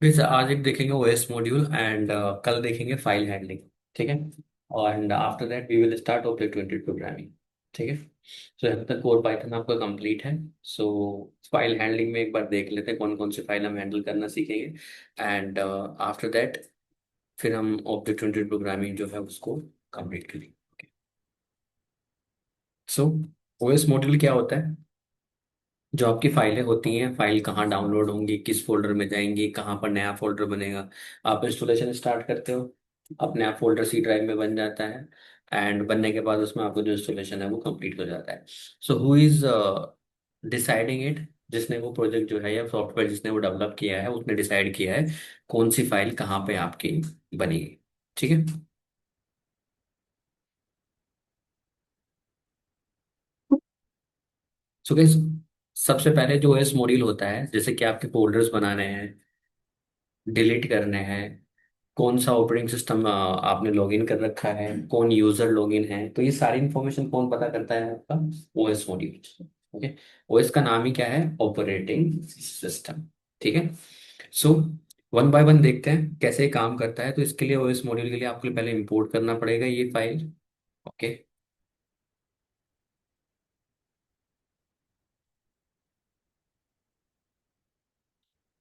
फिर आज एक देखेंगे ओएस मॉड्यूल एंड कल देखेंगे फाइल हैंडलिंग। ठीक है। और and after that we will start object oriented programming. ठीक है। सो यहाँ तक कोर पाइथन आपका कंप्लीट है। सो फाइल हैंडलिंग में एक बार देख लेते हैं कौन कौन सी फाइल हम हैंडल करना सीखेंगे। एंड आफ्टर दैट फिर हम ऑब्जेक्ट ओरिएंटेड प्रोग्रामिंग जो है उसको कंप्लीट करेंगे। सो ओएस मॉड्यूल क्या होता है? जो आपकी फाइलें होती हैं, फाइल कहाँ डाउनलोड होंगी, किस फोल्डर में जाएंगी, कहाँ पर नया फोल्डर बनेगा। आप इंस्टॉलेशन स्टार्ट करते हो, अपने आप फोल्डर सी ड्राइव में बन जाता है। एंड बनने के बाद उसमें आपको जो इंस्टॉलेशन है वो कंप्लीट हो जाता है। So who is deciding it? जिसने वो प्रोजेक्ट जो है या सॉफ्टवेयर जिसने वो डेवलप किया है उसने डिसाइड किया है कौन सी फाइल कहाँ पे आपकी बनेगी। ठीक है। सो गाइस, सबसे पहले जो ओएस मॉड्यूल होता है, जैसे कि आपके फोल्डर्स बनाने हैं, डिलीट करने हैं, कौन सा ऑपरेटिंग सिस्टम आपने लॉगिन कर रखा है, कौन यूजर लॉगिन है, तो ये सारी इंफॉर्मेशन कौन पता करता है? आपका ओएस मॉड्यूल। ओके। ओएस का नाम ही क्या है? Operating system. ठीक है। सो वन बाय वन देखते हैं कैसे ये काम करता है। तो इसके लिए ओएस मॉड्यूल के लिए आपको पहले इंपोर्ट करना पड़ेगा ये file. Okay.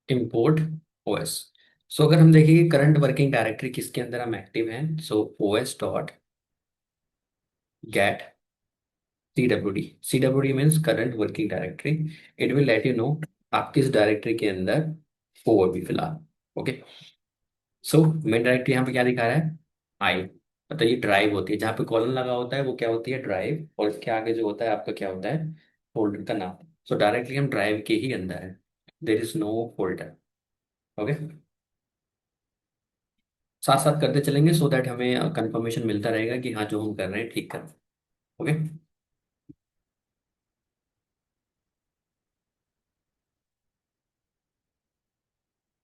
Import OS. So अगर हम देखेंगे करंट वर्किंग डायरेक्टरी किसके अंदर हम एक्टिव हैं, so OS dot get CWD। CWD means current working directory. It will let you know आप किस डायरेक्टरी के अंदर हो अभी फिलहाल। ओके। सो मेन डायरेक्टरी यहाँ पे क्या दिखा रहा है? आई। मतलब ये ड्राइव होती है, जहाँ पे कॉलन लगा होता है वो क्या होती है? ड्राइव। और इसके आगे जो होता है आपका क्या होता है? फोल्डर का नाम। सो डायरेक्टली हम ड्राइव के ही अंदर है। There is no folder. Okay. साथ साथ करते चलेंगे सो दैट हमें कंफर्मेशन मिलता रहेगा कि हाँ जो हम कर रहे हैं ठीक कर रहे हैं। Okay.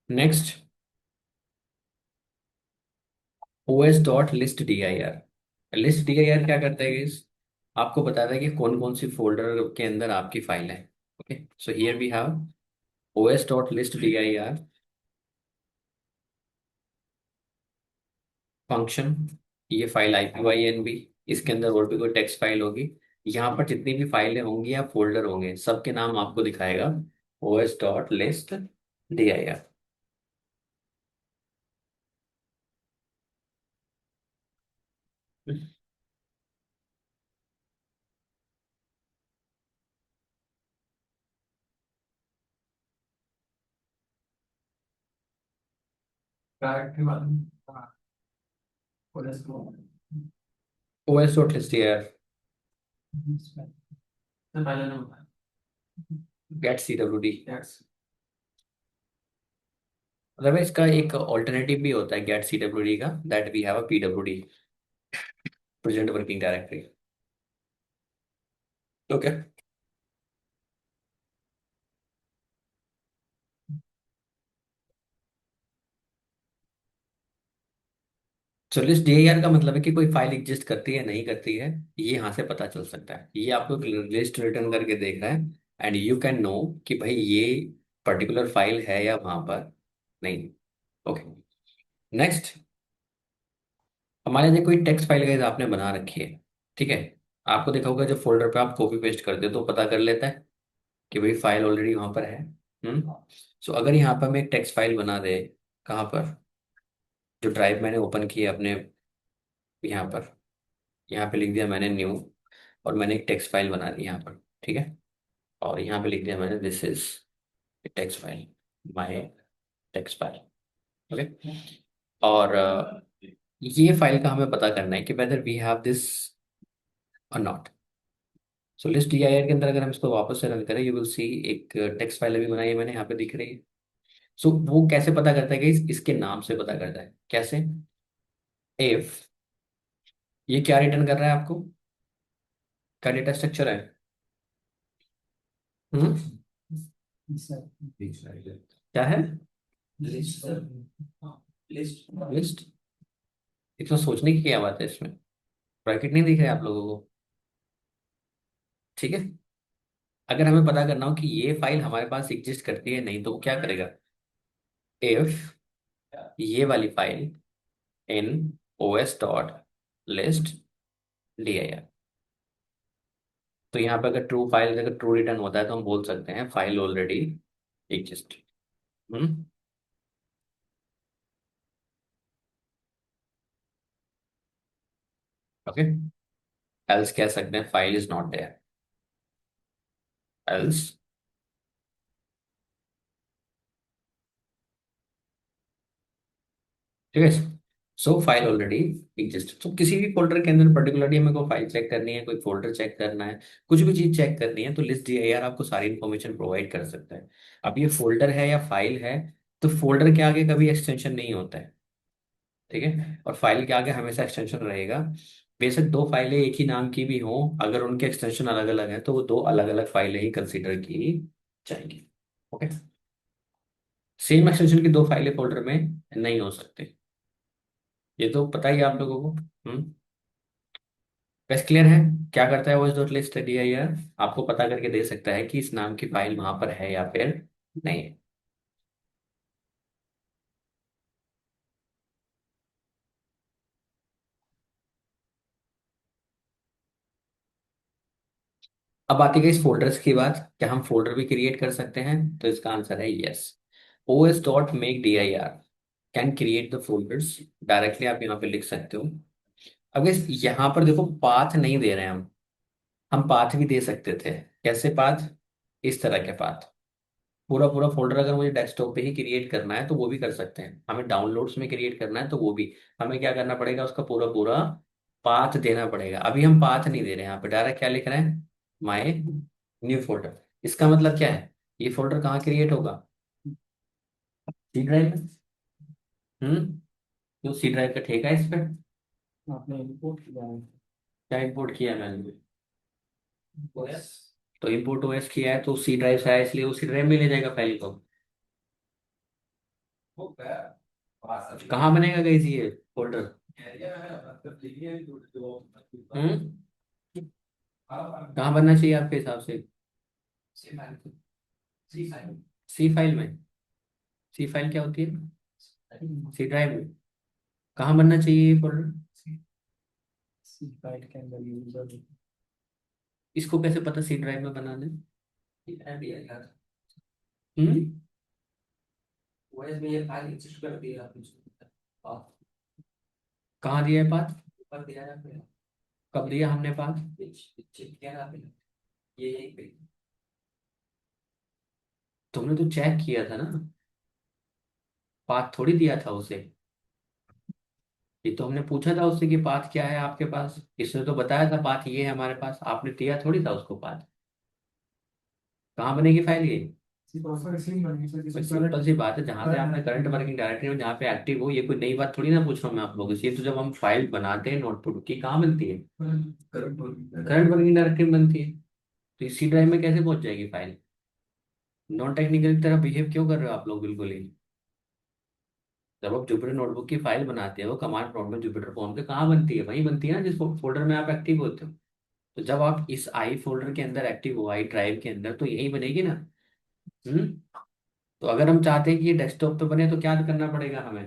Next, OS dot list DIR। List DIR क्या करता है guys? आपको बताता है कि कौन कौन सी फोल्डर के अंदर आपकी फाइल है। Okay. So here we have OS dot list DIR function. ये फाइल IPYNB, इसके अंदर और भी कोई टेक्स्ट फाइल होगी। यहाँ पर जितनी भी फाइलें होंगी या फोल्डर होंगे सबके नाम आपको दिखाएगा OS dot list DIR। OS dot list DIR get CWD। मतलब इसका एक ऑल्टरनेटिव भी होता है गेट CWD का, that we have a PWD, present working directory. Okay. So list DIR का मतलब है कि कोई फाइल एग्जिस्ट करती है नहीं करती है, ये यहाँ से पता चल सकता है। ये आपको लिस्ट रिटर्न करके देख रहा है एंड यू कैन नो कि भाई ये पर्टिकुलर फाइल है या वहां पर नहीं। ओके। नेक्स्ट, हमारे लिए कोई टेक्स्ट फाइल गाइस आपने बना रखी है। ठीक है। आपको देखा होगा जब फोल्डर पे आप कॉपी पेस्ट करते हो तो पता कर लेता है कि भाई फाइल ऑलरेडी वहां पर है। सो अगर यहाँ पर मैं एक टेक्स्ट फाइल बना दे, कहाँ पर? जो ड्राइव मैंने ओपन की है अपने, यहाँ पर, यहाँ पे लिख दिया मैंने न्यू, और मैंने एक टेक्स्ट फाइल बना दी यहाँ पर। ठीक है। और यहाँ पे लिख दिया मैंने this is text file, my text file. Okay. और ये फाइल का हमें पता करना है कि वेदर वी हैव दिस और नॉट। सो लिस्ट DIR के अंदर अगर हम इसको वापस से रन करें, यू विल सी एक टेक्स्ट फाइल अभी बनाई है मैंने, यहाँ पे दिख रही है। सो वो कैसे पता करता है कि इसके नाम से पता करता है कैसे? इफ ये क्या रिटर्न कर रहा है आपको? क्या डेटा स्ट्रक्चर है? हम्म। क्या है? लिस्ट। इतना सोचने की क्या बात है इसमें? ब्रैकेट नहीं दिख रहे आप लोगों को? ठीक है। अगर हमें पता करना हो कि ये फाइल हमारे पास एग्जिस्ट करती है नहीं, तो वो क्या करेगा? इफ ये वाली file in os dot list dir, तो यहाँ पे अगर ट्रू फाइल अगर ट्रू रिटर्न होता है तो हम बोल सकते हैं file already exist. Hmm. Okay. Else कह सकते हैं file is not there. Else ठीक है। So file already exist. तो किसी भी फोल्डर के अंदर पर्टिकुलरली हमें को फाइल चेक करनी है, कोई फोल्डर चेक करना है, कुछ भी चीज चेक करनी है, तो लिस्ट dir आपको सारी इन्फॉर्मेशन प्रोवाइड कर सकता है। अब ये फोल्डर है या फाइल है, तो फोल्डर के आगे कभी एक्सटेंशन नहीं होता है। ठीक है, और फाइल के आगे हमेशा एक्सटेंशन रहेगा। बेशक दो फाइलें एक ही नाम की भी हों, अगर उनके एक्सटेंशन अलग अलग हैं तो वो दो अलग अलग फाइलें ही कंसीडर की जाएंगी। ओके। सेम एक्सटेंशन की दो फाइलें फोल्डर में नहीं हो सकते। ये तो पता ही है आप लोगों को। बस क्लियर है। क्या करता है वो डॉट लिस्ट दिया यार, आपको पता करके दे सकता है कि इस नाम की फाइल वहां पर है या फिर नहीं है। अब आती है इस फोल्डर्स की बात, क्या हम फोल्डर भी क्रिएट कर सकते हैं? तो इसका आंसर है yes. os dot make dir can create the folders. Directly आप यहाँ पे लिख सकते हो। अब इस यहाँ पर देखो पाथ नहीं दे रहे हैं हम पाथ भी दे सकते थे। कैसे पाथ? इस तरह के पाथ। पूरा पूरा फोल्डर अगर मुझे डेस्कटॉप पे ही क्रिएट करना है तो वो भी कर सकते हैं, हमें डाउनलोड्स में क्रिएट करना है तो वो भी। हमें क्या करना पड़ेगा, उसका पूरा पूरा पाथ देना पड़ेगा। अभी हम पाथ नहीं दे रहे हैं, यहाँ पे डायरेक्ट क्या लिख रहे हैं, माय न्यू फोल्डर। इसका मतलब क्या है, ये फोल्डर कहाँ क्रिएट होगा? सी ड्राइव में। हम्म। तो सी ड्राइव का ठेका है इस पे। आपने इंपोर्ट किया है। क्या इंपोर्ट किया है मैंने? ओएस। तो इंपोर्ट ओएस किया है तो सी ड्राइव से आया, इसलिए उसी ड्राइव में ले जाएगा फाइल को। कहाँ बनेगा गाइस ये फोल्डर? हम्म। कहाँ बनना चाहिए आपके हिसाब से? सी फाइल में। सी फाइल क्या होती है? सी ड्राइव में। कहाँ बनना चाहिए ये फोल्डर? सी फाइल के अंदर यूजर। इसको कैसे पता सी ड्राइव में बना दे? हम्म। ओएस में ये फाइल इंसिस्ट कर दिया आपने। कहाँ दिया है पाथ? ऊपर दिया है आपने। कब दिया हमने पाथ? चेक किया आपने? ये यहीं पे। तुमने तो चेक किया था ना, पाथ थोड़ी दिया था उसे। ये तो हमने पूछा था उससे कि पाथ क्या है आपके पास, इसने तो बताया था पाथ ये है हमारे पास, आपने दिया थोड़ी था उसको पाथ। कहाँ बनेगी फाइल ये? सिंपल सी बात है, जहां से आपने करंट वर्किंग डायरेक्टरी में जहाँ पे एक्टिव हो, ये कोई नई बात थोड़ी ना पूछ रहा हूँ मैं आप लोगों से। ये तो जब हम फाइल बनाते हैं नोटबुक की, कहाँ बनती है? करंट वर्किंग डायरेक्टरी में बनती है। तो इसी ड्राइव में कैसे पहुंच जाएगी फाइल? नॉन टेक्निकल की तरह बिहेव क्यों कर रहे हो आप लोग बिल्कुल ही? जब आप जुपिटर नोटबुक की फाइल बनाते हो कमांड प्रॉम्प्ट में जुपिटर फॉर्म पे, कहाँ बनती है? वहीं बनती है ना जिस फोल्डर में आप एक्टिव होते हो। तो जब आप इस आई फोल्डर के अंदर एक्टिव हो, आई ड्राइव के अंदर, तो यही बनेगी ना। हम्म। तो अगर हम चाहते हैं कि ये डेस्कटॉप पे बने तो क्या करना पड़ेगा हमें?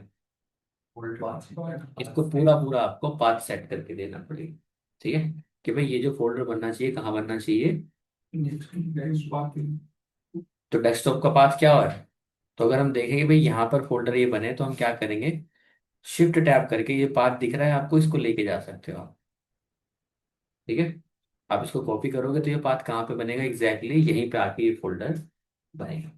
इसको पूरा पूरा आपको पाथ सेट करके देना पड़ेगा। ठीक है, कि भाई ये जो फोल्डर बनना चाहिए कहाँ बनना चाहिए। तो डेस्कटॉप का पाथ क्या है? तो अगर हम देखेंगे भाई यहाँ पर फोल्डर ये बने तो हम क्या करेंगे, शिफ्ट टैप करके, ये पाथ दिख रहा है आपको, इसको लेके जा सकते हो आप। ठीक है, आप इसको कॉपी करोगे तो ये पाथ कहाँ पे बनेगा एग्जैक्टली यहीं पे आके ये फोल्डर बनेगा।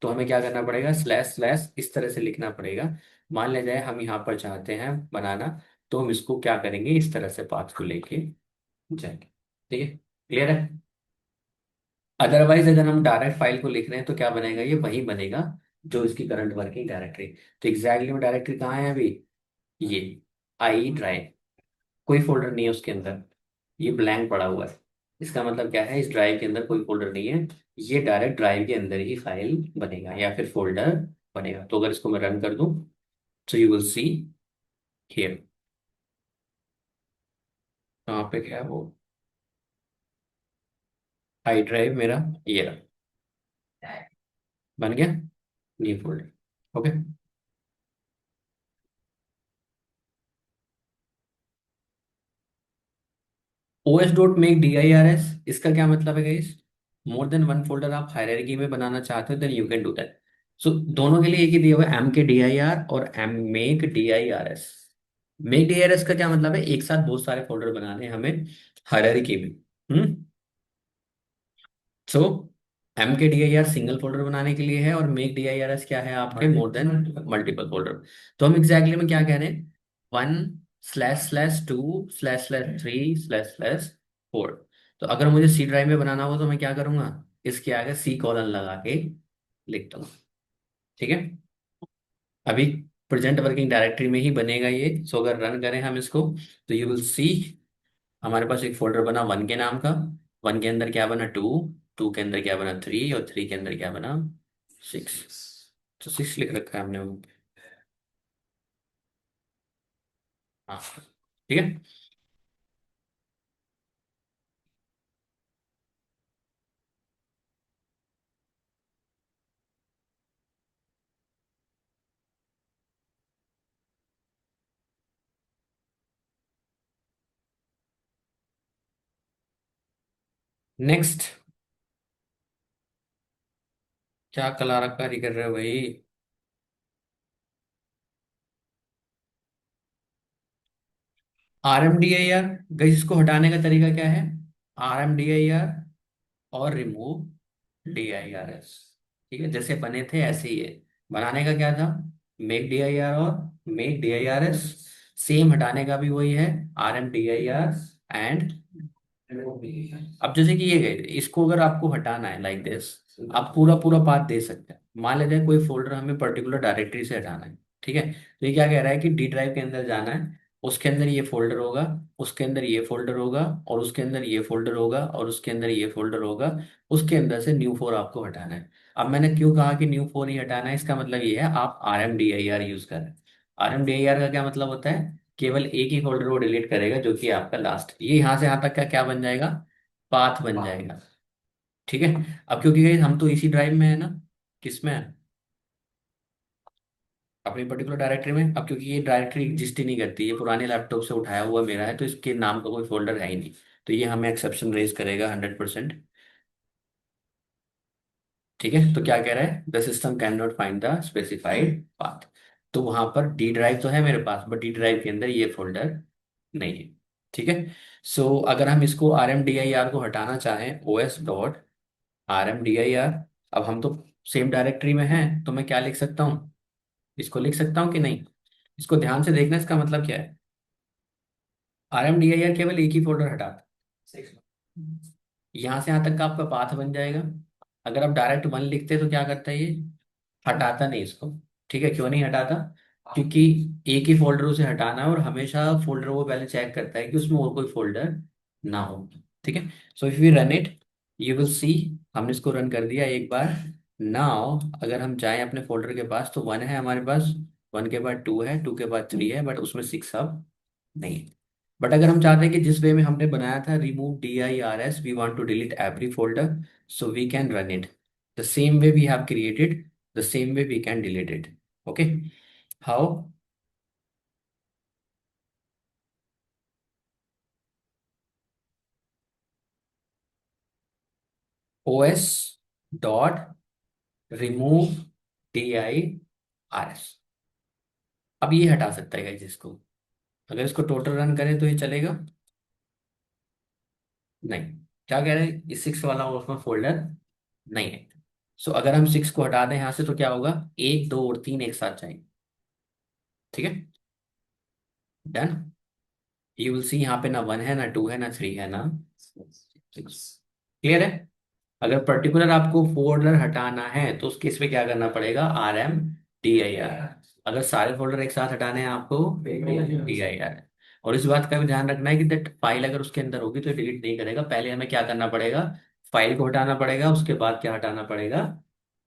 तो हमें क्या करना पड़ेगा, स्लैश स्लैश इस तरह से लिखना पड़ेगा। मान लिया जाए हम यहाँ पर चाहते हैं बनाना, तो हम इसको क्या करेंगे, इस तरह से पाथ को लेके जाएंगे। ठीक है, क्लियर है? अदरवाइज अगर हम डायरेक्ट फाइल को लिख रहे हैं तो क्या बनेगा, ये वही बनेगा जो इसकी करंट वर्किंग डायरेक्टरी। तो एग्जैक्टली में डायरेक्टरी कहाँ है अभी? ये आई ड्राइव, कोई फोल्डर नहीं है उसके अंदर, ये ब्लैंक पड़ा हुआ है। इसका मतलब क्या है, इस ड्राइव के अंदर कोई फोल्डर नहीं है। ये डायरेक्ट ड्राइव के अंदर ही फाइल बनेगा या फिर फोल्डर बनेगा। तो अगर इसको मैं रन कर दूं तो यू विल सी हियर, कहाँ पे क्या है वो, आई ड्राइव मेरा ये रहा, बन गया new folder. Okay. OS dot make D I R S, इसका क्या मतलब है guys? More than one folder आप हायरार्की में बनाना चाहते हो, then you can do that. So दोनों के लिए एक ही दिया हुआ है, M K D I R और M make D I R S. Make D I R S का क्या मतलब है? एक साथ बहुत सारे फोल्डर बनाने हैं हमें हायरार्की में। हम्म। सो M K D I are single folder बनाने के लिए है, और make D I R S क्या है आपके? More than multiple folder. तो हम एग्जैक्टली में क्या कह रहे हैं? One slash slash two slash slash three slash slash four. तो अगर मुझे सी ड्राइव में बनाना हो तो मैं क्या करूंगा? इसके आगे सी कॉलन लगा के लिख दूंगा। ठीक है। अभी प्रेजेंट वर्किंग डायरेक्टरी में ही बनेगा ये। सो अगर रन करें हम इसको, तो यू विल सी हमारे पास एक फोल्डर बना वन के नाम का। वन के अंदर क्या बना? टू। टू के अंदर क्या बना? थ्री। और थ्री के अंदर क्या बना? सिक्स। तो सिक्स लिख रखा है हमने वो। हाँ। ठीक है। नेक्स्ट। क्या कला रखा कर रहे हो भाई? R M D I R. गई इसको हटाने का तरीका क्या है? R M D I R और remove D I R S. ठीक है, जैसे बने थे ऐसे ही है। बनाने का क्या था? मेक डी आई आर और make D I R S. Same हटाने का भी वही है, R M D I R and. अब जैसे कि ये गए, इसको अगर आपको हटाना है लाइक दिस, आप पूरा पूरा पाथ दे सकते हैं। मान लेते हैं कोई फोल्डर हमें पर्टिकुलर डायरेक्टरी से हटाना है। ठीक है, तो ये क्या कह रहा है कि डी ड्राइव के अंदर जाना है, उसके अंदर ये फोल्डर होगा, उसके अंदर ये फोल्डर होगा, और उसके अंदर ये फोल्डर होगा, और उसके अंदर ये फोल्डर होगा। उसके अंदर से न्यू फोर आपको हटाना है। अब मैंने क्यों कहा कि न्यू फोर ही हटाना है? इसका मतलब ये है आप R M D I R use कर रहे हैं। R M D I R का क्या मतलब होता है? केवल एक ही फोल्डर वो डिलीट करेगा जो कि आपका लास्ट, ये यहाँ से यहाँ तक का क्या बन जाएगा? पाथ बन जाएगा। ठीक है। अब क्योंकि guys हम तो इसी ड्राइव में है ना, किस में है? अपनी पर्टिकुलर डायरेक्टरी में। अब क्योंकि ये डायरेक्टरी एग्जिस्ट ही नहीं करती, ये पुराने लैपटॉप से उठाया हुआ मेरा है, तो इसके नाम का कोई फोल्डर है ही नहीं। तो ये हमें एक्सेप्शन रेज करेगा 100%। ठीक है, तो क्या कह रहा है? The system can not find the specified path. तो वहां पर डी ड्राइव तो है मेरे पास, बट डी ड्राइव के अंदर ये फोल्डर नहीं है। ठीक है। सो अगर हम इसको R M D I R को हटाना चाहें, O S dot R M D I R. अब हम तो सेम डायरेक्टरी में हैं, तो मैं क्या लिख सकता हूँ? इसको लिख सकता हूँ कि नहीं? इसको ध्यान से देखना, इसका मतलब क्या है? R M D I R केवल एक ही फोल्डर हटाता है। यहाँ से यहाँ तक का आपका पाथ बन जाएगा। अगर आप डायरेक्ट वन लिखते तो क्या करता है ये? हटाता नहीं इसको। ठीक है, क्यों नहीं हटाता? क्योंकि एक ही फोल्डर उसे हटाना है, और हमेशा फोल्डर वो पहले चेक करता है कि उसमें और कोई फोल्डर ना हो। ठीक है। So if we run it, you will see, हमने इसको रन कर दिया एक बार। नाउ अगर हम जाएं अपने फोल्डर के पास, तो वन है हमारे पास, वन के बाद टू है, टू के बाद थ्री है, बट उसमें सिक्स अब नहीं है। बट अगर हम चाहते हैं कि जिस वे में हमने बनाया था, remove D I R S, we want to delete every folder, so we can run it the same way we have created, the same way we can delete it. Okay, how? os dot remove dirs। अब ये हटा सकता है guys इसको। अगर इसको total run करें तो ये चलेगा नहीं। क्या कह रहे हैं? इस सिक्स वाला उसमें फोल्डर नहीं है। सो अगर हम सिक्स को हटा दें यहाँ से, तो क्या होगा? एक, दो और तीन एक साथ जाएंगे। ठीक है, डन। यू विल सी यहाँ पे ना वन है, ना टू है, ना थ्री है, ना सिक्स। क्लियर है? अगर पर्टिकुलर आपको फोल्डर हटाना है, तो उस केस में क्या करना पड़ेगा? R M D I R. अगर सारे फोल्डर एक साथ हटाने हैं आपको, डी आई आर। और इस बात का भी ध्यान रखना है कि दैट फाइल अगर उसके अंदर होगी तो डिलीट नहीं करेगा। पहले हमें क्या करना पड़ेगा? फाइल को हटाना पड़ेगा, उसके बाद क्या हटाना पड़ेगा?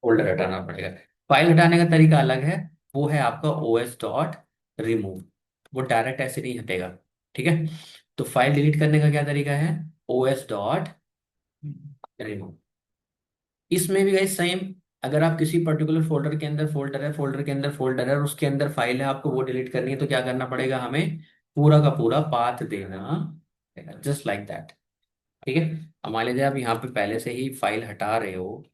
फोल्डर हटाना पड़ेगा। फाइल हटाने का तरीका अलग है, वो है आपका ओ एस डॉट रिमूव। वो डायरेक्ट ऐसे नहीं हटेगा। ठीक है। तो फाइल डिलीट करने का क्या तरीका है? O S dot remove. इसमें भी गाइस सेम, अगर आप किसी पर्टिकुलर फोल्डर के अंदर फोल्डर है, फोल्डर के अंदर फोल्डर है और उसके अंदर फाइल है, आपको वो डिलीट करनी है, तो क्या करना पड़ेगा हमें? पूरा का पूरा पाथ देना, जस्ट लाइक दैट। ठीक है। अब मान लीजिए आप यहाँ पे पहले से ही फाइल हटा रहे हो,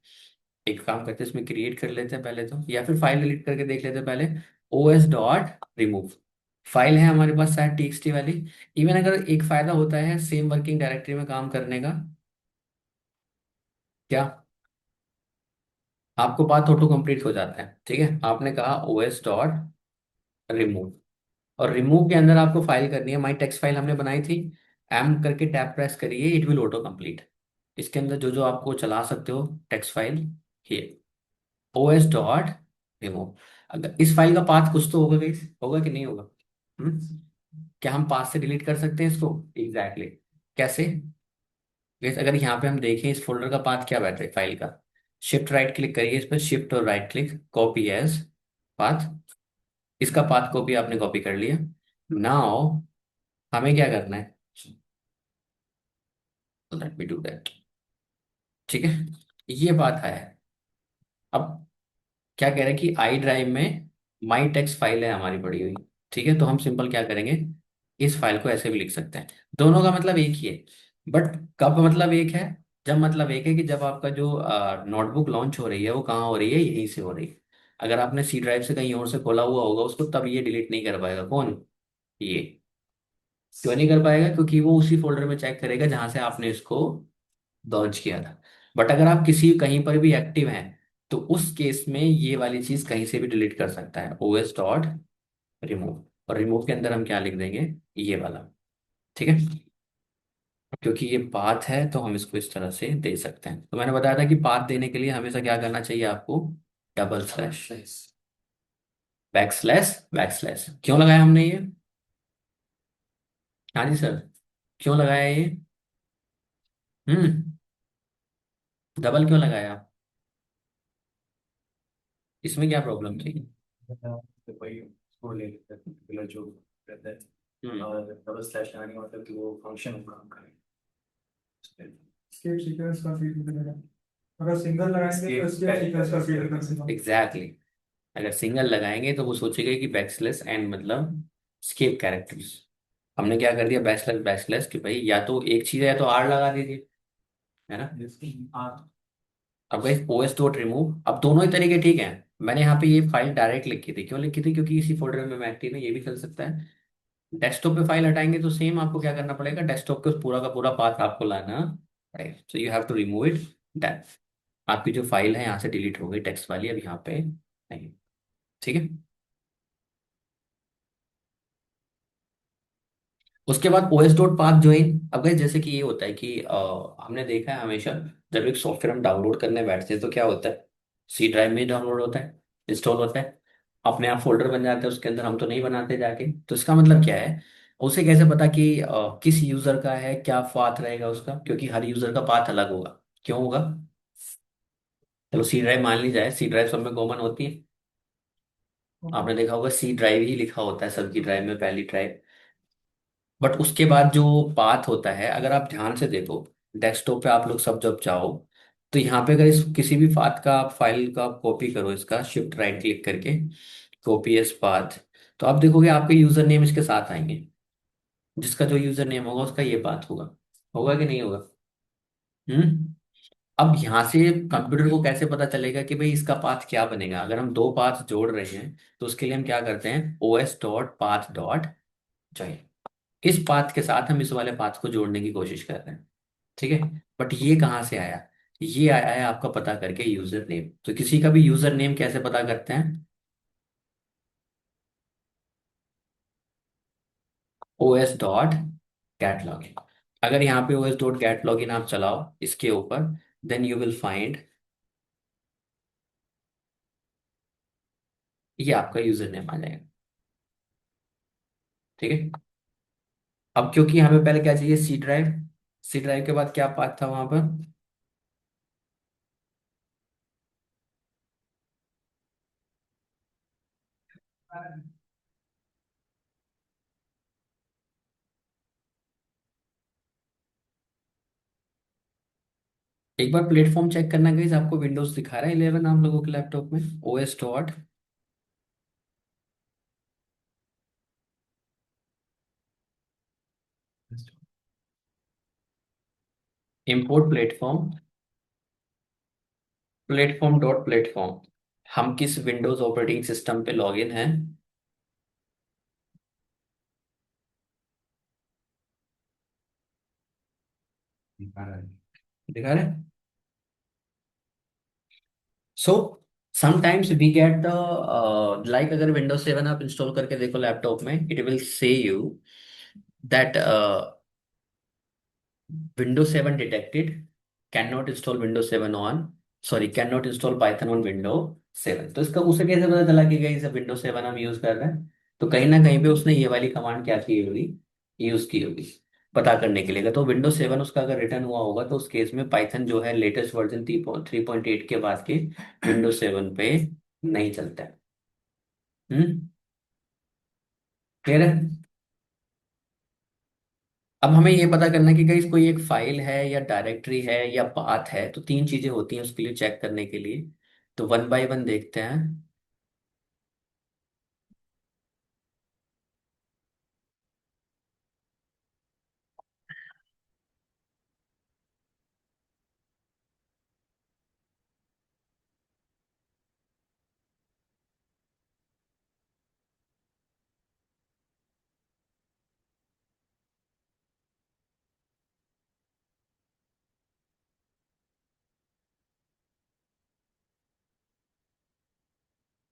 एक काम करते हैं इसमें क्रिएट कर लेते हैं पहले तो, या फिर फाइल डिलीट करके देख लेते हैं पहले। os डॉट रिमूव फाइल है हमारे पास शायद txt वाली। इवन अगर एक फायदा होता है सेम वर्किंग डायरेक्टरी में काम करने का, क्या आपको पाथ ऑटो कंप्लीट हो जाता है। ठीक है, आपने कहा os डॉट रिमूव, और रिमूव के अंदर आपको फाइल करनी है, माई टेक्स्ट फाइल हमने बनाई थी, एम करके टैब प्रेस करिए, इट विल ऑटो कंप्लीट। इसके अंदर जो जो आपको चला सकते हो टेक्स्ट फाइल, ये os डॉट रिमूव। अगर इस फाइल का पाथ कुछ तो होगा गाइस, होगा कि नहीं होगा? क्या हम पाथ से डिलीट कर सकते हैं इसको? Exactly exactly. कैसे? गाइस अगर यहाँ पे हम देखें इस फोल्डर का पाथ क्या बैठा है फाइल का, शिफ्ट राइट क्लिक करिए इस पर, शिफ्ट और right click, copy as path. इसका पाथ कॉपी आपने कॉपी कर लिया। नाउ हमें क्या करना है? Let me do that. ठीक है, ये बात है। अब क्या कह रहे हैं कि आई ड्राइव में माई टेक्स्ट फाइल है हमारी पड़ी हुई। ठीक है, तो हम सिंपल क्या करेंगे, इस फाइल को ऐसे भी लिख सकते हैं। दोनों का मतलब एक ही है, बट कब मतलब एक है? जब मतलब एक है कि जब आपका जो नोटबुक लॉन्च हो रही है वो कहाँ हो रही है, यहीं से हो रही है। अगर आपने सी ड्राइव से कहीं और से खोला हुआ होगा उसको, तब ये डिलीट नहीं कर पाएगा। कौन? ये। क्यों नहीं कर पाएगा? क्योंकि वो उसी फोल्डर में चेक करेगा जहां से आपने इसको लॉन्च किया था। बट अगर आप किसी कहीं पर भी एक्टिव हैं, तो उस केस में ये वाली चीज कहीं से भी डिलीट कर सकता है, os डॉट रिमूव। और रिमूव के अंदर हम क्या लिख देंगे, ये वाला। ठीक है, क्योंकि ये पाथ है तो हम इसको इस तरह से दे सकते हैं। तो मैंने बताया था कि पाथ देने के लिए हमेशा क्या करना चाहिए आपको, double slash, back slash, back slash. क्यों लगाया हमने ये? हाँ जी सर, क्यों लगाया ये? हम्म, डबल क्यों लगाया? इसमें क्या प्रॉब्लम थी? तो वही उसको ले लेते हैं particular जो रहता है। हम्म। और डबल स्लैश लगाने का मतलब कि वो फंक्शन काम करे। स्केप सीक्वेंस का फीड मिलेगा। अगर सिंगल लगाएंगे तो स्केप सीक्वेंस का फीड कर एग्जैक्टली exactly. अगर सिंगल लगाएंगे तो वो सोचेगा कि बैकस्लैश एंड मतलब स्केप कैरेक्टर्स। हमने क्या कर दिया, बैकस्लैश बैकस्लैश, कि भाई या तो एक चीज है या तो आर लगा दीजिए, है ना। हाँ। अब गई ओएस डॉट रिमूव, अब दोनों ही तरीके ठीक हैं। मैंने यहाँ पे ये फाइल डायरेक्ट लिखी थी, क्यों लिखी थी? क्योंकि इसी फोल्डर में मैं एक्टिव है, ये भी चल सकता है। डेस्कटॉप पे फाइल हटाएंगे तो सेम आपको क्या करना पड़ेगा, डेस्कटॉप के उस पूरा का पूरा पाथ आपको लाना पड़ेगा। So you have to remove it, that आपकी जो फाइल है यहाँ से डिलीट हो गई टेक्स्ट वाली, अब यहाँ पे नहीं। ठीक है। उसके बाद ओएस डॉट पाथ ज्वाइन। अब guys, जैसे कि ये होता है कि हमने देखा है हमेशा, जब एक सॉफ्टवेयर हम डाउनलोड करने बैठते हैं तो क्या होता है, सी ड्राइव में डाउनलोड होता है, इंस्टॉल होता है, अपने आप फोल्डर बन जाते हैं उसके अंदर, हम तो नहीं बनाते जाके। तो इसका मतलब क्या है, उसे कैसे पता कि किस यूजर का है, क्या पाथ रहेगा उसका? क्योंकि हर यूजर का पाथ अलग होगा। क्यों होगा? चलो सी ड्राइव मान ली जाए, सी ड्राइव सब में कॉमन होती है। आपने देखा होगा सी ड्राइव ही लिखा होता है सबकी ड्राइव में, पहली ड्राइव। बट उसके बाद जो पाथ होता है, अगर आप ध्यान से देखो, डेस्कटॉप पे आप लोग सब जब जाओ, तो यहाँ पे अगर इस किसी भी पाथ का आप फाइल का कॉपी करो, इसका शिफ्ट राइट क्लिक करके कॉपी एज पाथ, तो आप देखोगे आपके यूजर नेम इसके साथ आएंगे। जिसका जो यूजर नेम होगा उसका ये पाथ होगा। होगा कि नहीं होगा? हम्म। अब यहाँ से कंप्यूटर को कैसे पता चलेगा कि भाई इसका पाथ क्या बनेगा? अगर हम दो पाथ जोड़ रहे हैं तो उसके लिए हम क्या करते हैं, os dot path dot join. इस पाथ के साथ हम इस वाले पाथ को जोड़ने की कोशिश कर रहे हैं। ठीक है। बट ये कहाँ से आया? ये आया है आपका पता करके यूजर नेम। तो किसी का भी यूजर नेम कैसे पता करते हैं, os डॉट गेट लॉगिन। अगर यहाँ पे os डॉट गेट लॉगिन आप चलाओ इसके ऊपर, देन यू विल फाइंड ये आपका यूजर नेम आ जाएगा। ठीक है। अब क्योंकि हमें पहले क्या चाहिए, सी ड्राइव, सी ड्राइव के बाद क्या पाथ था वहां पर, एक बार प्लेटफॉर्म चेक करना गाइस, आपको विंडोज दिखा रहा है 11 आप लोगों के लैपटॉप में, OS dot import platform, platform dot platform. हम किस विंडोज ऑपरेटिंग सिस्टम पे लॉगिन हैं? दिखा रहे हैं। So sometimes we get the like, अगर विंडोज 7 आप इंस्टॉल करके देखो लैपटॉप में, it will say you that Windows 7 detected, cannot install Windows 7 on, sorry, cannot install Python on Windows 7। तो इसका उसे कैसे पता चला कि गाइस अब Windows 7 हम यूज कर रहे हैं? तो कहीं ना कहीं पे उसने ये वाली कमांड क्या की होगी, यूज की होगी पता करने के लिए। तो Windows 7 उसका अगर रिटर्न हुआ होगा तो उस केस में पाइथन जो है लेटेस्ट वर्जन 3.8 के बाद के Windows 7 पे नहीं चलता है। हम्म, क्लियर है? अब हमें ये पता करना है कि गाइस कोई एक फाइल है या डायरेक्टरी है या पाथ है, तो तीन चीजें होती हैं उसके लिए चेक करने के लिए। तो वन बाय वन देखते हैं।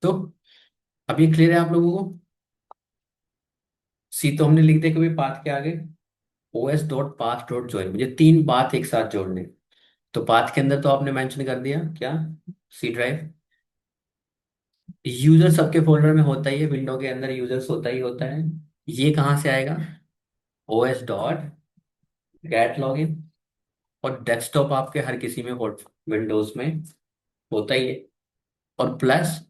तो अब ये क्लियर है आप लोगों को? सी तो हमने लिख दिया कभी पाथ के आगे, OS dot path dot join, मुझे तीन पाथ एक साथ जोड़ने। तो पाथ के अंदर तो आपने मेंशन कर दिया क्या, सी ड्राइव। यूजर सबके फोल्डर में होता ही है, विंडो के अंदर यूजर्स होता ही होता है। ये कहाँ से आएगा, ओएस डॉट गेट लॉगिन। और डेस्कटॉप आपके हर किसी में विंडोज में होता ही है। और प्लस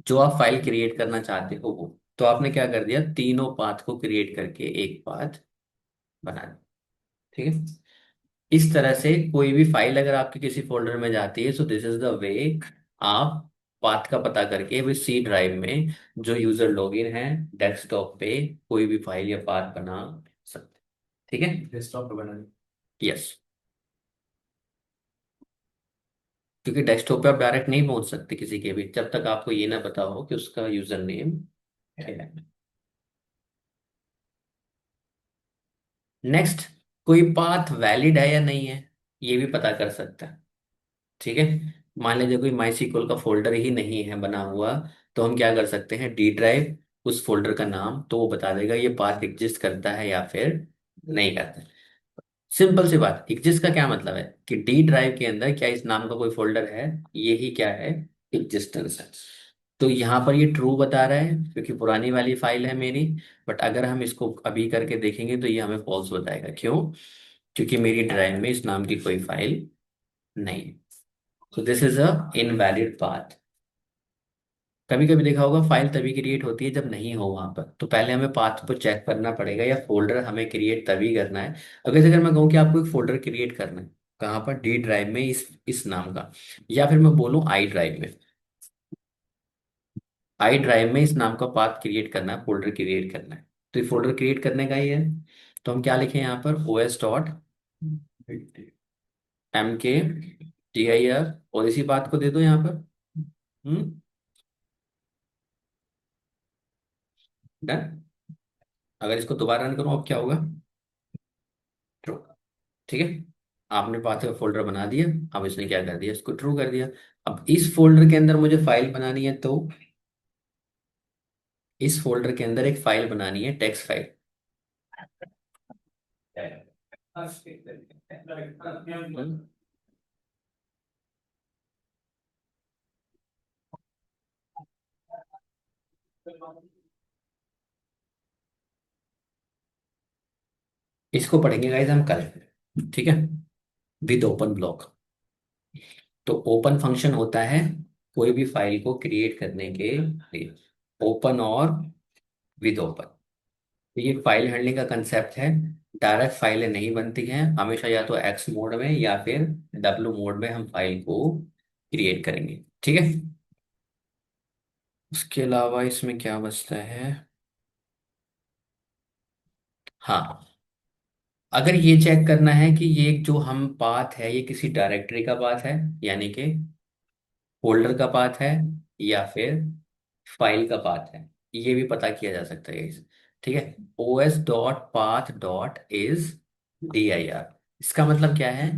जो आप फाइल क्रिएट करना चाहते हो वो, तो आपने क्या कर दिया, तीनों पाथ को क्रिएट करके एक पाथ बना दिया। ठीक है। इस तरह से कोई भी फाइल अगर आपके किसी फोल्डर में जाती है, so this is the way आप पाथ का पता करके भी सी ड्राइव में जो यूजर लॉगिन है डेस्कटॉप पे कोई भी फाइल या पाथ बना सकते। ठीक है, डेस्कटॉप पे बनानी। यस, क्योंकि डेस्कटॉप पे आप डायरेक्ट नहीं पहुंच सकते किसी के भी, जब तक आपको ये ना पता हो कि उसका यूजर नेम क्या है। नेक्स्ट, कोई पाथ वैलिड है या नहीं है, ये भी पता कर सकता है। ठीक है। मान लीजिए कोई माई का फोल्डर ही नहीं है बना हुआ, तो हम क्या कर सकते हैं, डी ड्राइव, उस फोल्डर का नाम तो वो बता देगा ये पाथ एग्जिस्ट करता है या फिर नहीं करता। सिंपल सी बात, एग्जिस्ट का क्या मतलब है कि डी ड्राइव के अंदर क्या इस नाम का कोई फोल्डर है, ये ही क्या है, एग्जिस्टेंस है। तो यहाँ पर ये ट्रू बता रहा है क्योंकि पुरानी वाली फाइल है मेरी। बट अगर हम इसको अभी करके देखेंगे तो ये हमें फॉल्स बताएगा। क्यों? क्योंकि मेरी ड्राइव में इस नाम की कोई फाइल नहीं है। So this is a invalid path. कभी कभी देखा होगा फाइल तभी क्रिएट होती है जब नहीं हो वहां पर, तो पहले हमें पाथ को चेक करना पड़ेगा, या फोल्डर हमें क्रिएट तभी करना है। अगर अगर मैं कहूँ कि आपको एक फोल्डर क्रिएट करना है, कहाँ पर, डी ड्राइव में, इस नाम का, या फिर मैं बोलूँ आई ड्राइव में, आई ड्राइव में इस नाम का पाथ क्रिएट करना है, फोल्डर क्रिएट करना है। तो ये फोल्डर क्रिएट करने का ही है। तो हम क्या लिखें यहाँ पर, ओ एस डॉट एम के टी आई आर, और इसी बात को दे दो यहाँ पर। हम्म, डन। अगर इसको दोबारा रन करूँ अब क्या होगा, ट्रू। ठीक है। आपने पाथ का फोल्डर बना दिया, अब इसने क्या कर दिया, इसको ट्रू कर दिया। अब इस फोल्डर के अंदर मुझे फाइल बनानी है, तो इस फोल्डर के अंदर एक फाइल बनानी है, टेक्स्ट फाइल। इसको पढ़ेंगे गाइस हम कल। ठीक है, विद ओपन ब्लॉक। तो ओपन फंक्शन होता है कोई भी फाइल को क्रिएट करने के लिए, ओपन और विद ओपन। तो ये फाइल हैंडलिंग का कंसेप्ट है। डायरेक्ट फाइलें नहीं बनती हैं, हमेशा या तो एक्स मोड में या फिर डब्ल्यू मोड में हम फाइल को क्रिएट करेंगे। ठीक है। उसके अलावा इसमें क्या बचता है? हाँ, अगर ये चेक करना है कि ये जो हम पाथ है ये किसी डायरेक्टरी का पाथ है, यानी कि फोल्डर का पाथ है, या फिर फाइल का पाथ है, ये भी पता किया जा सकता है इस। ठीक है। os.path.is dir, इसका मतलब क्या है?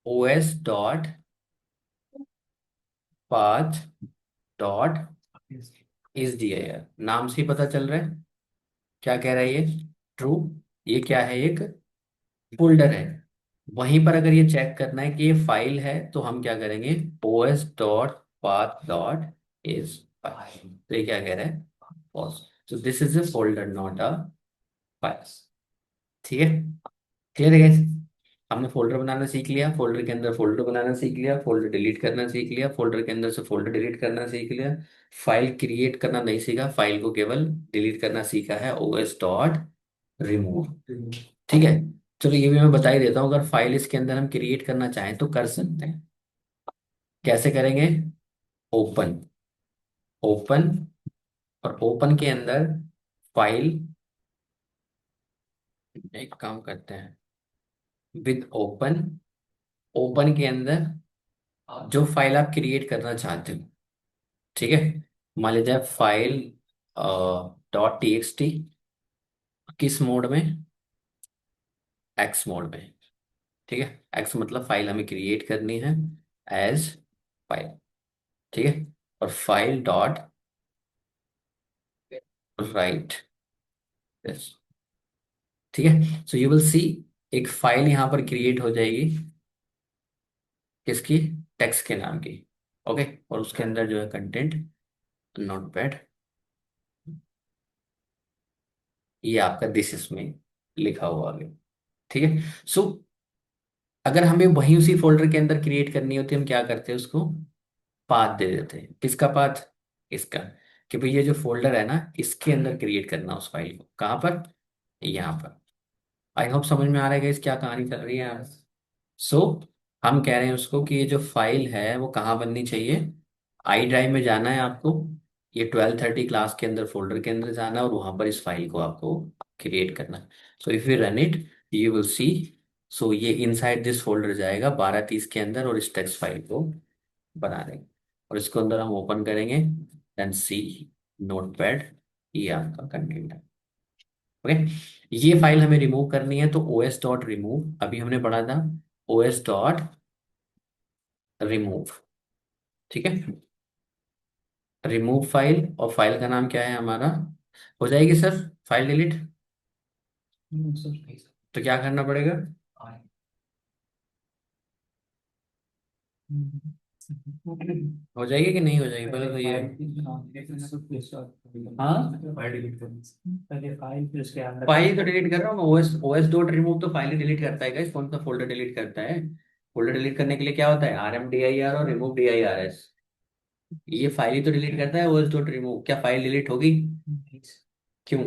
os.path.is dir, नाम से ही पता चल रहा है। क्या कह रहा है ये? ट्रू। ये क्या है? एक फोल्डर है। वहीं पर अगर ये चेक करना है कि ये फाइल है तो हम क्या करेंगे? os.path.is file. तो ये क्या कह रहा है? पॉज। तो this is a folder not a file. ठीक है। क्लियर है guys? हमने फोल्डर बनाना सीख लिया, फोल्डर के अंदर फोल्डर बनाना सीख लिया, फोल्डर डिलीट करना सीख लिया, फोल्डर के अंदर से फोल्डर डिलीट करना सीख लिया। फाइल क्रिएट करना नहीं सीखा, फाइल को केवल डिलीट करना सीखा है, os.remove। ठीक है। चलो ये भी मैं बता ही देता हूँ, अगर फाइल इसके अंदर हम क्रिएट करना चाहें तो कर सकते हैं। कैसे करेंगे? ओपन, ओपन, और ओपन के अंदर फाइल, एक काम करते हैं, विद ओपन, ओपन के अंदर जो फाइल आप क्रिएट करना चाहते हो। ठीक है। मान लीजिए file dot T x T, किस मोड में? एक्स मोड में। ठीक है। एक्स मतलब फाइल हमें क्रिएट करनी है एज फाइल। ठीक है। और फाइल डॉट राइट। ठीक है। सो यू विल सी, एक फाइल यहां पर क्रिएट हो जाएगी, किसकी? टेक्स्ट के नाम की। ओके। और उसके अंदर जो है कंटेंट, नोट पैड, ये आपका दिस इसमें लिखा हुआ है। ठीक है। सो अगर हमें वही उसी फोल्डर के अंदर क्रिएट करनी होती है, हम क्या करते हैं? उसको पाथ दे देते हैं। किसका पाथ? इसका। कि भाई ये जो फोल्डर है ना, इसके अंदर क्रिएट करना उस फाइल को। कहाँ पर? यहाँ पर। आई होप समझ में आ रहा है कि इस क्या कहानी चल रही है यहाँ। सो हम कह रहे हैं उसको कि ये जो फाइल है वो कहाँ बननी चाहिए? आई ड्राइव में जाना है आपको, ये 1230 क्लास के अंदर फोल्डर के अंदर जाना है, और वहां पर इस फाइल को आपको क्रिएट करना है। So if you run it, you will see, so ये इनसाइड दिस फोल्डर जाएगा 1230 के अंदर, और इस टेक्स्ट फाइल को बना देंगे। और इसको अंदर हम ओपन करेंगे, देन सी नोटपैड, ये आपका कंटेंट है। ओके। ये फाइल हमें रिमूव करनी है, तो os डॉट रिमूव, अभी हमने पढ़ा था, os डॉट रिमूव। ठीक है। रिमूव फाइल, और फाइल का नाम क्या है हमारा? हो जाएगी सर फाइल डिलीट? तो क्या करना पड़ेगा? हो जाएगी कि नहीं हो जाएगी, पहले तो ये। हाँ, फाइल तो डिलीट कर रहा हूँ, ओएस डॉट रिमूव तो फाइल ही डिलीट करता है guys, कौन सा फोल्डर डिलीट करता है? फोल्डर डिलीट करने के लिए क्या होता है? RMDIR और रिमूव DIRS। ये फाइल ही तो डिलीट करता है, ओएस डॉट रिमूव। क्या फाइल डिलीट होगी? क्यों?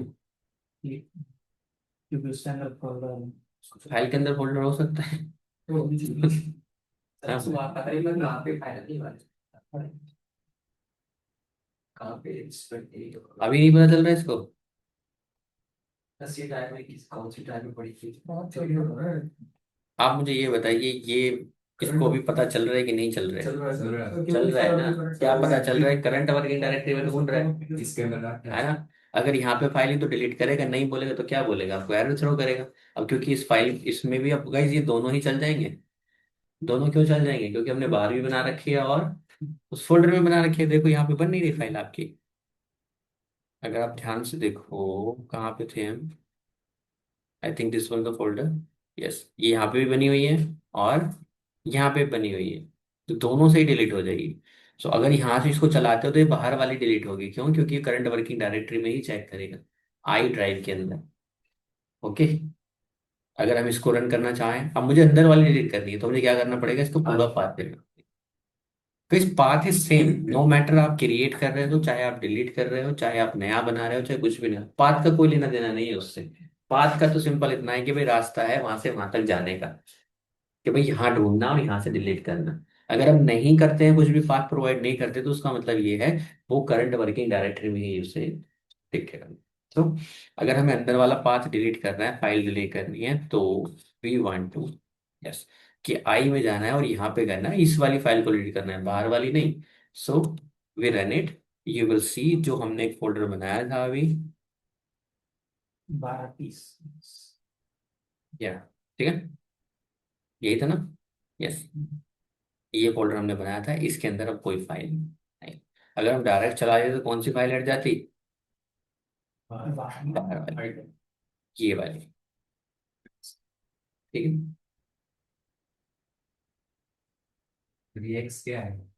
फाइल के अंदर फोल्डर हो सकता है। हाँ। अभी नहीं पता चल रहा है इसको? आप मुझे ये बताइए, ये इसको अभी पता चल रहा है कि नहीं चल रहा है? चल रहा है ना? क्या पता चल रहा है? करंट वर्किंग डायरेक्टरी में ढूंढ रहा है ना? अगर यहाँ पे फाइल ही तो डिलीट करेगा, नहीं बोलेगा तो क्या बोलेगा? आपको एरर थ्रो करेगा। अब क्योंकि इस फाइल इसमें भी अब गाइस ये दोनों ही चल जाएंगे। दोनों क्यों चल जाएंगे? क्योंकि हमने बाहर भी बना रखी है और उस फोल्डर में बना रखी है। देखो यहाँ पे बन नहीं रही फाइल आपकी। अगर आप ध्यान से देखो, कहाँ पे थे हम? I think this one the folder. Yes, ये यहाँ पे भी बनी हुई है, और यहाँ पे भी बनी हुई है। तो दोनों से ही डिलीट हो जाएगी। सो अगर यहाँ से इसको चलाते हो तो ये बाहर वाली डिलीट होगी। क्यों? क्योंकि ये करंट वर्किंग डायरेक्टरी में ही चेक करेगा, आई ड्राइव के अंदर। ओके। अगर हम इसको रन करना चाहें, अब मुझे अंदर वाली डिलीट करनी है, तो मुझे क्या करना पड़ेगा? इसको पूरा पाथ देना। तो इस path is same, no matter आप क्रिएट कर रहे हो, चाहे आप डिलीट कर रहे हो, चाहे आप नया बना रहे हो, चाहे कुछ भी नहीं, पाथ का कोई लेना देना नहीं है उससे। पाथ का तो सिंपल इतना है कि भाई रास्ता है वहां से वहां तक जाने का, कि भाई यहाँ ढूंढना और यहाँ से डिलीट करना। अगर हम नहीं करते हैं, कुछ भी पाथ प्रोवाइड नहीं करते, तो उसका मतलब ये है वो करंट वर्किंग डायरेक्टरी में ही उसे दिखेगा। तो अगर हमें अंदर वाला पाथ डिलीट करना है, फाइल डिलीट करनी है, तो वी वांट टू, यस, कि आई में जाना है और यहाँ पे करना है, इस वाली फाइल को डिलीट करना है, बाहर वाली नहीं। So we run it, you will see जो हमने एक फोल्डर बनाया था अभी, 12 30। या ठीक है, यही था ना, यस, ये फोल्डर हमने बनाया था, इसके अंदर अब कोई फाइल नहीं। अगर हम डायरेक्ट चला जाए तो कौन सी फाइल हट जाती, बाहर वाली, ये वाली, ठीक है। रिएक्स क्या है?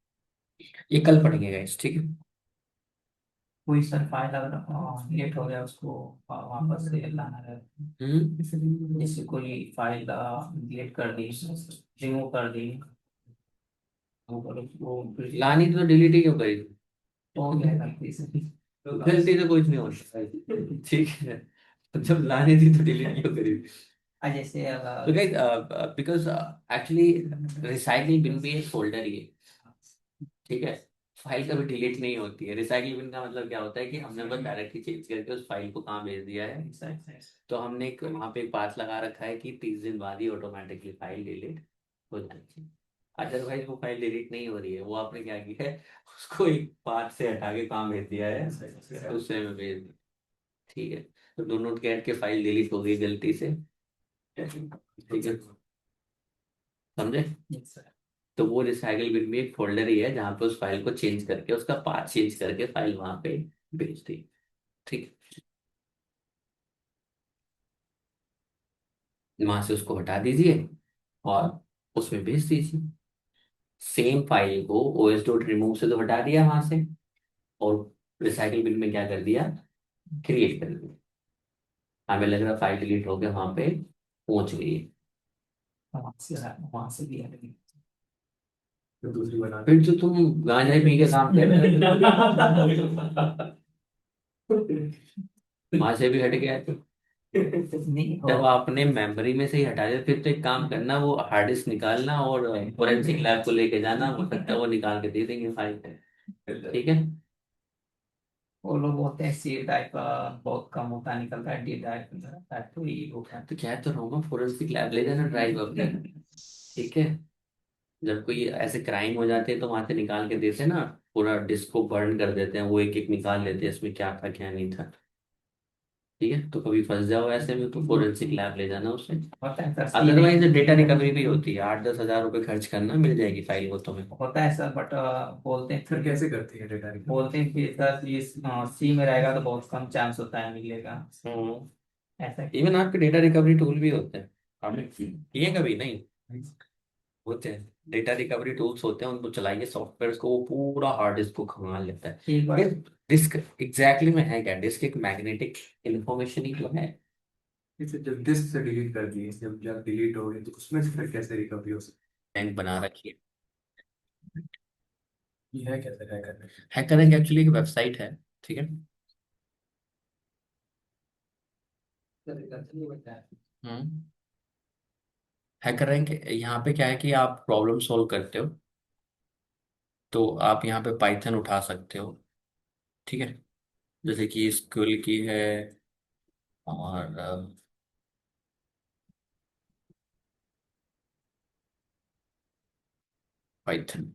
ये कल पढ़ेंगे गाइस, ठीक है। कोई सर फाइल अगर लेट हो गया उसको वापस से लाना है। जैसे कोई फाइल डिलीट कर दी, रिमूव कर दी, और उसको फिर लानी तो डिलीट ही क्यों करी, हो गया गलती से। गलती तो कुछ नहीं होता, ठीक है, तो जब लानी थी तो डिलीट क्यों करी। जैसे तो guys, because actually recycle bin भी एक फोल्डर ही है, ठीक है। फाइल कभी डिलीट नहीं होती है। रिसाइकल बिन का मतलब क्या होता है कि हमने बस डायरेक्टली चेंज करके उस फाइल को कहाँ भेज दिया है। तो हमने एक वहाँ पे एक पाथ लगा रखा है कि 30 दिन बाद ही ऑटोमेटिकली फाइल डिलीट हो जानी चाहिए। अदरवाइज वो फाइल डिलीट नहीं हो रही है, वो आपने क्या किया है, उसको एक पाथ से हटा के कहाँ भेज दिया है, दूसरे में भेज दिया, ठीक है। तो डू नॉट गेट के फाइल डिलीट हो गई गलती से, ठीक है, समझे। तो वो रिसाइकल बिन में एक फोल्डर ही है जहाँ पे उस फाइल को चेंज करके, उसका पाथ चेंज करके फाइल वहां पे भेज दी, ठीक है। वहां से उसको हटा दीजिए और उसमें भेज दीजिए। सेम फाइल को ओएस डॉट रिमूव से तो हटा दिया वहां से, और रिसाइकल बिन में क्या कर दिया, क्रिएट कर दिया। हमें लग रहा फाइल डिलीट होकर वहां पे पहुंच गई है। वहां से भी है लेकिन तो दूसरी बना, फिर तो तुम गांजा ही पी के काम कर रहे हो, वहां से भी हट गया तो। नहीं हो। जब आपने मेमोरी में से ही हटा दिया, फिर तो एक काम करना, वो हार्ड डिस्क निकालना और फोरेंसिक लैब को लेके जाना, हो सकता है वो निकाल के दे देंगे फाइल, ठीक है। वो लोग बोलते हैं सी टाइप का बहुत कम होता है, निकलता है डी टाइप का, तो ये होता है। तो क्या तो रहूंगा, फोरेंसिक लैब ले जाना ड्राइव अपने, ठीक है। जब कोई ऐसे क्राइम हो जाते हैं तो वहां से निकाल के देते हैं ना, पूरा डिस्क को बर्न कर देते हैं, वो एक एक निकाल लेते हैं इसमें क्या था क्या नहीं था, ठीक है। तो कभी फंस जाओ ऐसे में तो फोरेंसिक लैब ले जाना उससे। होता है सर, सी अदरवाइज नहीं डेटा रिकवरी भी होती है, 8-10 हज़ार रुपये खर्च करना, मिल जाएगी फाइल वो तुम्हें। होता है सर, बट बोलते हैं फिर कैसे करती है डेटा रिकवरी? बोलते हैं कि सर ये सी में रहेगा तो बहुत कम चांस होता है मिलेगा, हम्म, ऐसा। इवन आपके डेटा रिकवरी टूल भी होते हैं, आपने किए कभी नहीं, होते हैं डेटा रिकवरी टूल्स होते हैं, उनको चलाइए सॉफ्टवेयर को, वो पूरा हार्ड डिस्क को खंगाल लेता है। एक बार डिस्क एग्जैक्टली में है क्या, डिस्क एक मैग्नेटिक इंफॉर्मेशन ही तो है। इसे जब डिस्क से डिलीट कर दिए, जब जब डिलीट हो गए तो उसमें से फिर कैसे रिकवरी हो सकती बैंक बना रखी है। है? ये है कैसे क्या करने? हैकर रैंक एक्चुअली एक वेबसाइट है, ठीक है। हम्म, हैकर रैंक यहाँ पे क्या है कि आप प्रॉब्लम सॉल्व करते हो, तो आप यहाँ पे पाइथन उठा सकते हो, ठीक है। जैसे कि स्कूल की है, और पाइथन,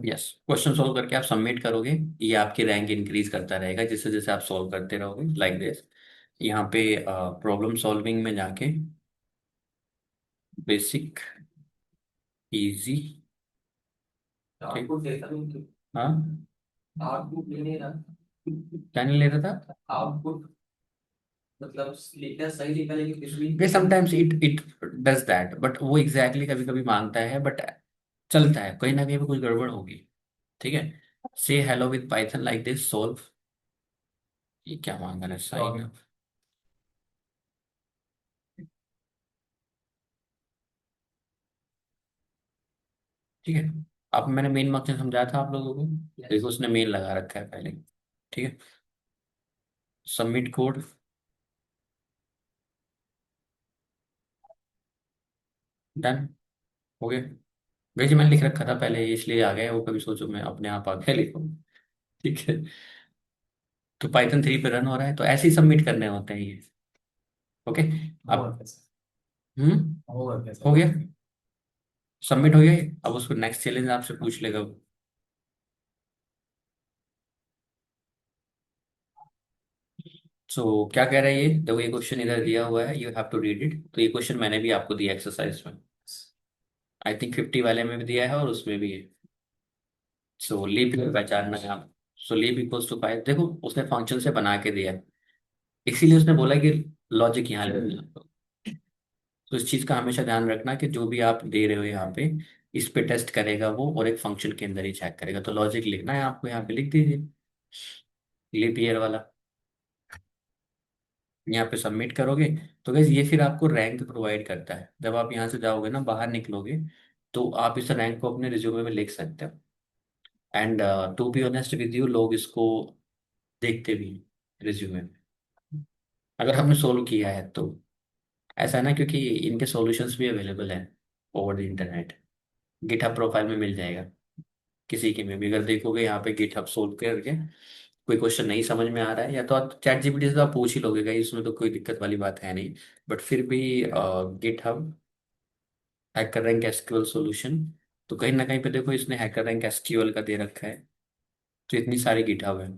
यस, क्वेश्चन सॉल्व करके आप सबमिट करोगे, ये आपकी रैंक इंक्रीज करता रहेगा जैसे जैसे आप सॉल्व करते रहोगे, लाइक दिस। यहाँ पे प्रॉब्लम सॉल्विंग में जाके बेसिक, इजी, आउटपुट देखा नहीं, हाँ, आउटपुट नहीं रहा, क्या नहीं ले रहा था, आउटपुट मतलब लिखना सही लिखा लेकिन फिर भी way sometimes it it does that, but वो एग्जैक्टली कभी कभी मांगता है, बट चलता है, कहीं ना कहीं पे कुछ गड़बड़ होगी, ठीक है। से hello with Python like this solve, ये क्या मांग रहा है, साइन, ठीक है। अब मैंने मेन मकसद समझाया था आप लोगों को, देखो उसने मेन लगा रखा है पहले, ठीक है। Submit code. डन। हो गया। वैसे मैंने लिख रखा था पहले, इसलिए आ गया वो, कभी सोचो मैं अपने आप आ गया लिखो। ठीक है। तो पाइथन 3 पे रन हो रहा है, तो ऐसे ही सबमिट करने होते हैं ये। ओके। होगा अब कैसे? होगा हो कैसे? गया, सबमिट हो गया ये। अब उसको नेक्स्ट चैलेंज आपसे पूछ लेगा वो। सो क्या कह रहा है ये, देखो ये क्वेश्चन इधर दिया हुआ है, you have to read it. तो ये क्वेश्चन मैंने भी आपको दिया एक्सरसाइज में, आई थिंक 50 वाले में भी दिया है और उसमें भी है। सो लीप ईयर पहचानना है आप। सो लीप इक्वल्स टू 5, देखो उसने फंक्शन से बना के दिया है, इसीलिए उसने बोला कि लॉजिक यहाँ लेना है आपको। तो इस चीज का हमेशा ध्यान रखना कि जो भी आप दे रहे हो यहाँ पे, इस पे टेस्ट करेगा वो, और एक फंक्शन के अंदर ही चेक करेगा। तो लॉजिक लिखना है आपको, यहाँ पे लिख दीजिए लीप ईयर वाला। यहाँ पे सबमिट करोगे तो गैस ये फिर आपको रैंक प्रोवाइड करता है। जब आप यहाँ से जाओगे ना, बाहर निकलोगे, तो आप इस रैंक को अपने रिज्यूमे में लिख सकते हो। And to be honest with you, लोग इसको देखते भी हैं रिज्यूमे में, अगर हमने सोल्व किया है तो। ऐसा है ना, क्योंकि इनके सॉल्यूशंस भी अवेलेबल हैं over the internet, GitHub profile में मिल जाएगा। किसी की में भी अगर देखोगे यहाँ पे गिटहब सोल्व करके, कोई क्वेश्चन नहीं समझ में आ रहा है, या तो आप चैट जीपीटी से तो आप पूछ ही लोगे, गाइस इसमें तो कोई दिक्कत वाली बात है नहीं। बट फिर भी GitHub hacker rank SQL solution, तो कहीं ना कहीं पे देखो इसने हैकर रैंक एसक्यूएल का दे रखा है। तो इतनी सारी गिटहब है,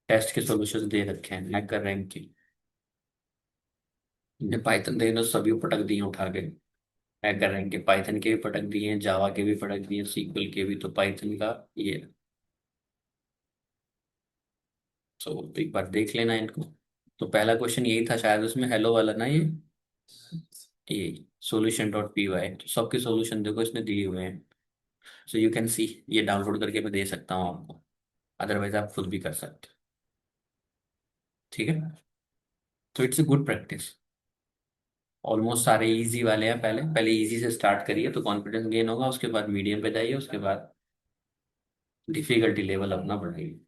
टेस्ट के सॉल्यूशंस दे रखे हैं हैकर रैंक की। ने पाइथन दे, सभी को पटक दिए उठा के। हैकर रैंक के पाइथन के भी पटक दिए हैं, जावा के भी पटक दिए हैं, सीक्वल के भी। तो पाइथन का ये है। तो एक बार देख लेना इनको। तो पहला क्वेश्चन यही था शायद उसमें, हेलो वाला ना ये सॉल्यूशन डॉट पी वाई। तो सबके सॉल्यूशन देखो इसने दिए हुए हैं। सो यू कैन सी, ये डाउनलोड करके मैं दे सकता हूँ आपको, अदरवाइज आप खुद भी कर सकते हो। ठीक है। तो it's a good practice. Almost सारे इजी वाले हैं, पहले पहले इजी से स्टार्ट करिए तो कॉन्फिडेंस गेन होगा, उसके बाद मीडियम पे जाइए, उसके बाद डिफिकल्टी लेवल अपना बढ़ाइए।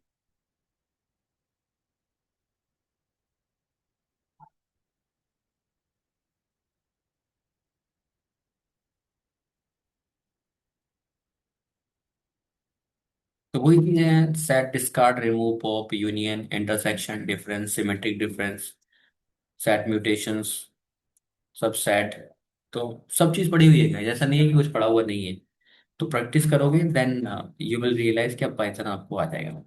तो वही चीजें हैं, set discard remove pop union intersection difference symmetric difference, set mutations, सब सेट। तो सब चीज पढ़ी हुई है, जैसा नहीं है कि कुछ पढ़ा हुआ नहीं है। तो प्रैक्टिस करोगे देन यू विल रियलाइज कि अब पाइथन आपको आ जाएगा।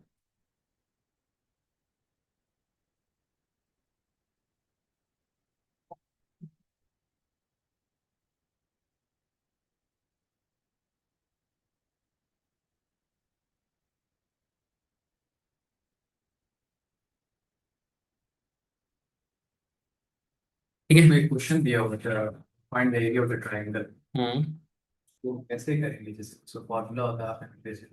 ठीक है। इसमें एक क्वेश्चन दिया हुआ था, find the area of the triangle. Hmm. वो कैसे करेंगे? जैसे उसका फॉर्मूला होता है, आप जैसे